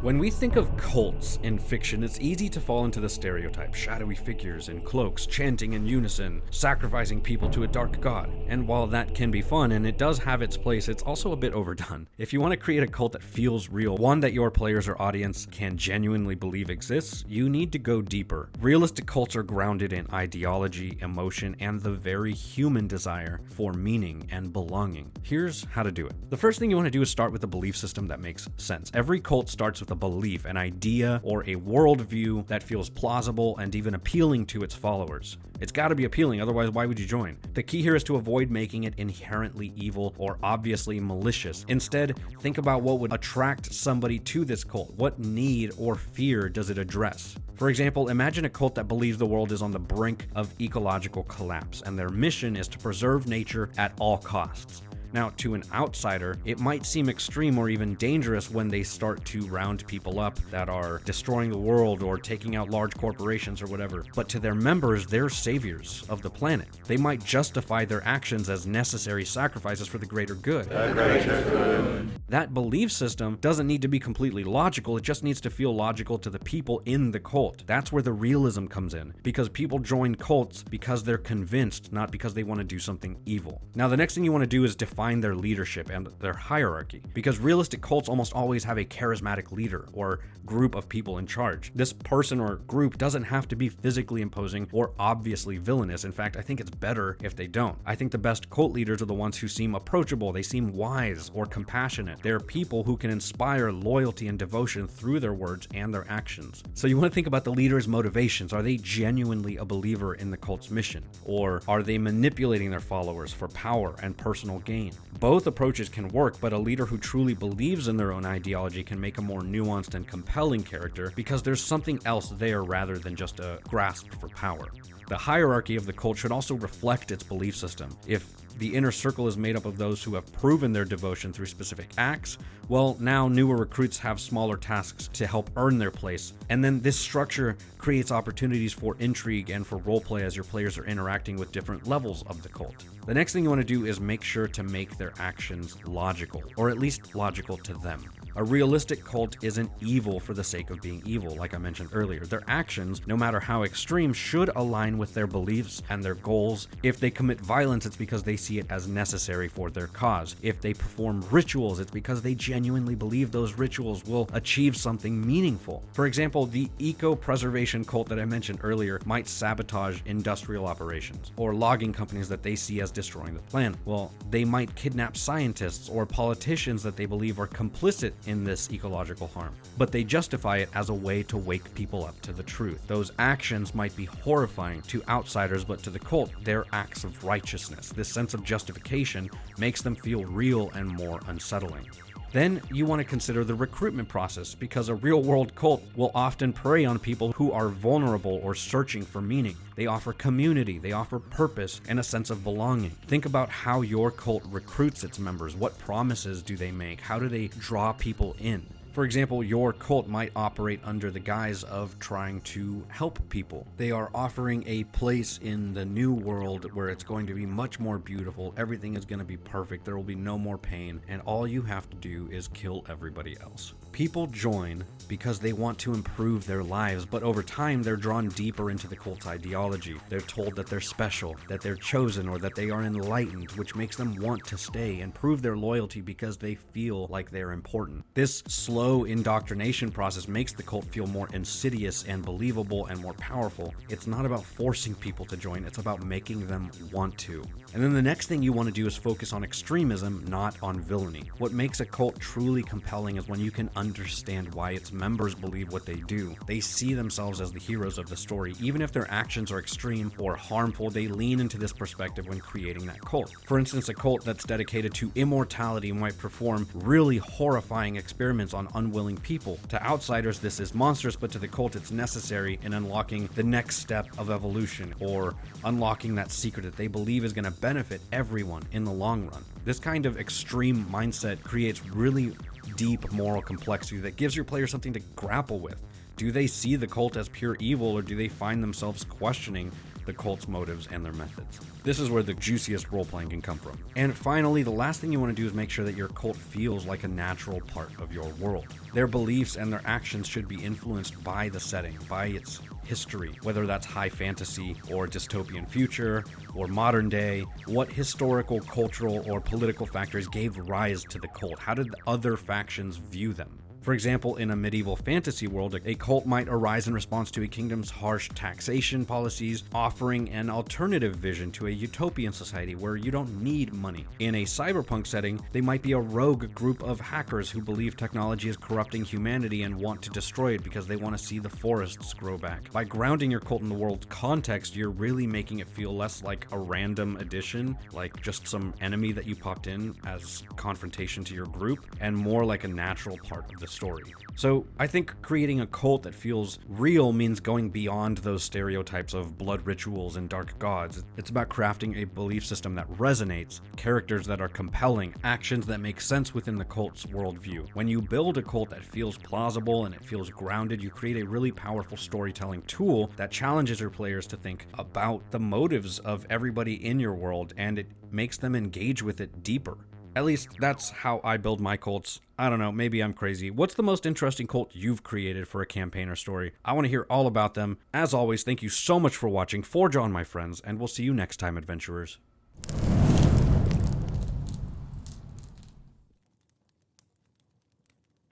When we think of cults in fiction, it's easy to fall into the stereotype: shadowy figures in cloaks, chanting in unison, sacrificing people to a dark god. And while that can be fun and it does have its place, it's also a bit overdone. If you want to create a cult that feels real, one that your players or audience can genuinely believe exists, you need to go deeper. Realistic cults are grounded in ideology, emotion, and the very human desire for meaning and belonging. Here's how to do it. The first thing you want to do is start with a belief system that makes sense. Every cult starts with a belief, an idea, or a worldview that feels plausible and even appealing to its followers. It's got to be appealing, otherwise why would you join? The key here is to avoid making it inherently evil or obviously malicious. Instead, think about what would attract somebody to this cult. What need or fear does it address? For example, imagine a cult that believes the world is on the brink of ecological collapse, and their mission is to preserve nature at all costs. Now, to an outsider, it might seem extreme or even dangerous when they start to round people up that are destroying the world or taking out large corporations or whatever. But to their members, they're saviors of the planet. They might justify their actions as necessary sacrifices for the greater good. That belief system doesn't need to be completely logical, it just needs to feel logical to the people in the cult. That's where the realism comes in, because people join cults because they're convinced, not because they want to do something evil. Now, the next thing you want to do is define their leadership and their hierarchy, because realistic cults almost always have a charismatic leader or group of people in charge. This person or group doesn't have to be physically imposing or obviously villainous. In fact, I think it's better if they don't. I think the best cult leaders are the ones who seem approachable, they seem wise or compassionate. They're people who can inspire loyalty and devotion through their words and their actions. So you want to think about the leader's motivations. Are they genuinely a believer in the cult's mission? Or are they manipulating their followers for power and personal gain? Both approaches can work, but a leader who truly believes in their own ideology can make a more nuanced and compelling character because there's something else there rather than just a grasp for power. The hierarchy of the cult should also reflect its belief system. If the inner circle is made up of those who have proven their devotion through specific acts, well, now newer recruits have smaller tasks to help earn their place. And then this structure creates opportunities for intrigue and for roleplay as your players are interacting with different levels of the cult. The next thing you want to do is make sure to make their actions logical, or at least logical to them. A realistic cult isn't evil for the sake of being evil, like I mentioned earlier. Their actions, no matter how extreme, should align with their beliefs and their goals. If they commit violence, it's because they see it as necessary for their cause. If they perform rituals, it's because they genuinely believe those rituals will achieve something meaningful. For example, the eco-preservation cult that I mentioned earlier might sabotage industrial operations or logging companies that they see as destroying the planet. Well, they might kidnap scientists or politicians that they believe are complicit in this ecological harm, but they justify it as a way to wake people up to the truth. Those actions might be horrifying to outsiders, but to the cult, they're acts of righteousness. This sense of justification makes them feel real and more unsettling. Then you want to consider the recruitment process, because a real-world cult will often prey on people who are vulnerable or searching for meaning. They offer community, they offer purpose, and a sense of belonging. Think about how your cult recruits its members. What promises do they make? How do they draw people in? For example, your cult might operate under the guise of trying to help people. They are offering a place in the new world where it's going to be much more beautiful, everything is going to be perfect, there will be no more pain, and all you have to do is kill everybody else. People join because they want to improve their lives, but over time they're drawn deeper into the cult's ideology. They're told that they're special, that they're chosen, or that they are enlightened, which makes them want to stay and prove their loyalty because they feel like they're important. This slow indoctrination process makes the cult feel more insidious and believable and more powerful. It's not about forcing people to join, it's about making them want to. And then the next thing you want to do is focus on extremism, not on villainy. What makes a cult truly compelling is when you can understand why its members believe what they do. They see themselves as the heroes of the story. Even if their actions are extreme or harmful, they lean into this perspective when creating that cult. For instance, a cult that's dedicated to immortality might perform really horrifying experiments on unwilling people. To outsiders, this is monstrous, but to the cult, it's necessary in unlocking the next step of evolution, or unlocking that secret that they believe is going to benefit everyone in the long run. This kind of extreme mindset creates really deep moral complexity that gives your players something to grapple with. Do they see the cult as pure evil, or do they find themselves questioning the cult's motives and their methods. This is where the juiciest role-playing can come from. And finally, the last thing you want to do is make sure that your cult feels like a natural part of your world. Their beliefs and their actions should be influenced by the setting, by its history, whether that's high fantasy or dystopian future or modern day. What historical, cultural, or political factors gave rise to the cult? How did the other factions view them? For example, in a medieval fantasy world, a cult might arise in response to a kingdom's harsh taxation policies, offering an alternative vision to a utopian society where you don't need money. In a cyberpunk setting, they might be a rogue group of hackers who believe technology is corrupting humanity and want to destroy it because they want to see the forests grow back. By grounding your cult in the world's context, you're really making it feel less like a random addition, like just some enemy that you popped in as confrontation to your group, and more like a natural part of the story. So I think creating a cult that feels real means going beyond those stereotypes of blood rituals and dark gods. It's about crafting a belief system that resonates, characters that are compelling, actions that make sense within the cult's worldview. When you build a cult that feels plausible and it feels grounded, you create a really powerful storytelling tool that challenges your players to think about the motives of everybody in your world, and it makes them engage with it deeper. At least that's how I build my cults. I don't know, maybe I'm crazy. What's the most interesting cult you've created for a campaign or story? I want to hear all about them. As always, thank you so much for watching. Forge on, my friends, and we'll see you next time, adventurers.